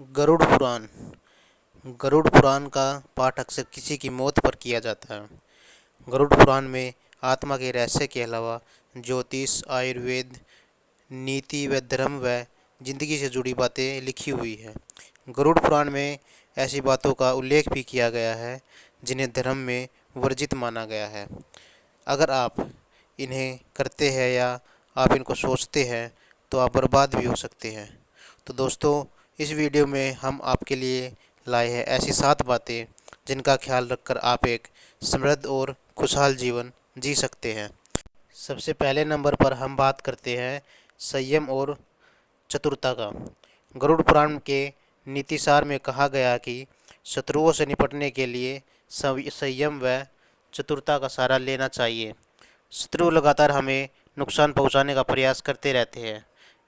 गरुड़ पुराण। गरुड़ पुराण का पाठ अक्सर किसी की मौत पर किया जाता है। गरुड़ पुराण में आत्मा के रहस्य के अलावा ज्योतिष, आयुर्वेद, नीति व धर्म व जिंदगी से जुड़ी बातें लिखी हुई है। गरुड़ पुराण में ऐसी बातों का उल्लेख भी किया गया है जिन्हें धर्म में वर्जित माना गया है। अगर आप इन्हें करते हैं या आप इनको सोचते हैं तो आप बर्बाद भी हो सकते हैं। तो दोस्तों, इस वीडियो में हम आपके लिए लाए हैं ऐसी 7 बातें जिनका ख्याल रखकर आप एक समृद्ध और खुशहाल जीवन जी सकते हैं। सबसे पहले नंबर पर हम बात करते हैं संयम और चतुरता का। गरुड़ पुराण के नीतिसार में कहा गया कि शत्रुओं से निपटने के लिए संयम व चतुरता का सहारा लेना चाहिए। शत्रु लगातार हमें नुकसान पहुंचाने का प्रयास करते रहते हैं।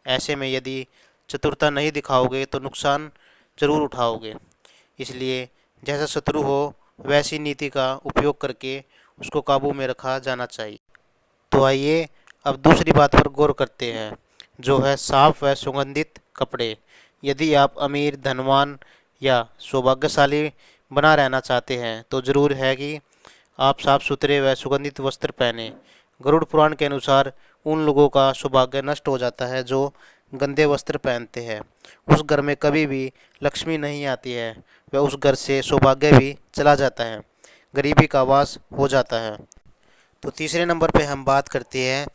ऐसे में यदि चतुरता नहीं दिखाओगे तो नुकसान जरूर उठाओगे। इसलिए जैसा शत्रु हो वैसी नीति का उपयोग करके उसको काबू में रखा जाना चाहिए। तो आइए अब दूसरी बात पर गौर करते हैं, जो है साफ व सुगंधित कपड़े। यदि आप अमीर, धनवान या सौभाग्यशाली बना रहना चाहते हैं तो जरूर है कि आप साफ सुथरे व सुगंधित वस्त्र पहने। गरुड़ पुराण के अनुसार उन लोगों का सौभाग्य नष्ट हो जाता है जो गंदे वस्त्र पहनते हैं। उस घर में कभी भी लक्ष्मी नहीं आती है व उस घर से सौभाग्य भी चला जाता है, गरीबी का वास हो जाता है। तो तीसरे नंबर पे हम बात करते हैं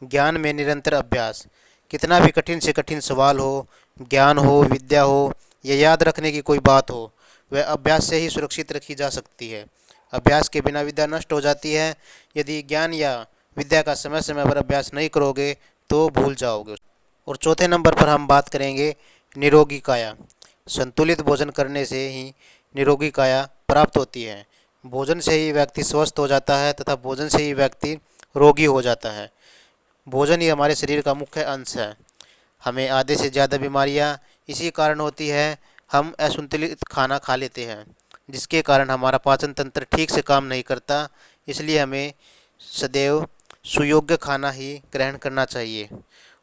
ज्ञान में निरंतर अभ्यास। कितना भी कठिन से कठिन सवाल हो, ज्ञान हो, विद्या हो या याद रखने की कोई बात हो, वह अभ्यास से ही सुरक्षित रखी जा सकती है। अभ्यास के बिना विद्या नष्ट हो जाती है। यदि ज्ञान या विद्या का समय समय पर अभ्यास नहीं करोगे तो भूल जाओगे। और चौथे नंबर पर हम बात करेंगे निरोगी काया। संतुलित भोजन करने से ही निरोगी काया प्राप्त होती है। भोजन से ही व्यक्ति स्वस्थ हो जाता है तथा भोजन से ही व्यक्ति रोगी हो जाता है। भोजन ही हमारे शरीर का मुख्य अंश है। हमें आधे से ज़्यादा बीमारियां इसी कारण होती है, हम असंतुलित खाना खा लेते हैं जिसके कारण हमारा पाचन तंत्र ठीक से काम नहीं करता। इसलिए हमें सदैव सुयोग्य खाना ही ग्रहण करना चाहिए।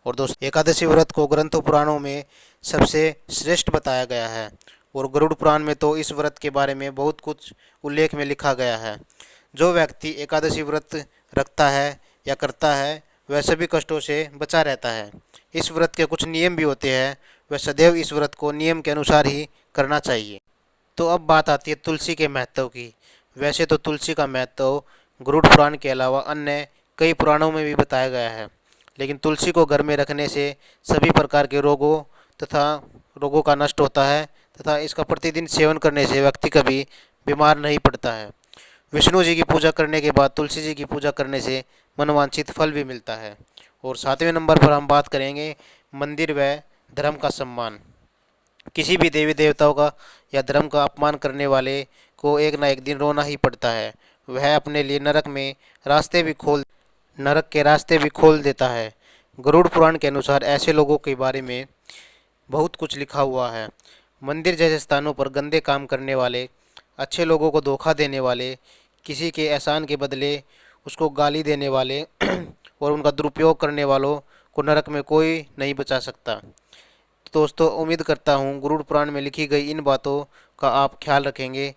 और दोस्तों, एकादशी व्रत को ग्रंथों पुराणों में सबसे श्रेष्ठ बताया गया है और गरुड़ पुराण में तो इस व्रत के बारे में बहुत कुछ उल्लेख में लिखा गया है। जो व्यक्ति एकादशी व्रत रखता है या करता है वह सभी कष्टों से बचा रहता है। इस व्रत के कुछ नियम भी होते हैं, वह सदैव इस व्रत को नियम के अनुसार ही करना चाहिए। तो अब बात आती है तुलसी के महत्व की। वैसे तो तुलसी का महत्व गरुड़ पुराण के अलावा अन्य कई पुराणों में भी बताया गया है, लेकिन तुलसी को घर में रखने से सभी प्रकार के रोगों का नष्ट होता है तथा इसका प्रतिदिन सेवन करने से व्यक्ति कभी बीमार नहीं पड़ता है। विष्णु जी की पूजा करने के बाद तुलसी जी की पूजा करने से मनवांछित फल भी मिलता है। और 7वें नंबर पर हम बात करेंगे मंदिर व धर्म का सम्मान। किसी भी देवी देवताओं का या धर्म का अपमान करने वाले को एक ना एक दिन रोना ही पड़ता है। वह अपने लिए नरक के रास्ते भी खोल देता है। गरुड़ पुराण के अनुसार ऐसे लोगों के बारे में बहुत कुछ लिखा हुआ है। मंदिर जैसे स्थानों पर गंदे काम करने वाले, अच्छे लोगों को धोखा देने वाले, किसी के एहसान के बदले उसको गाली देने वाले और उनका दुरुपयोग करने वालों को नरक में कोई नहीं बचा सकता। तो दोस्तों, उम्मीद करता हूँ गरुड़ पुराण में लिखी गई इन बातों का आप ख्याल रखेंगे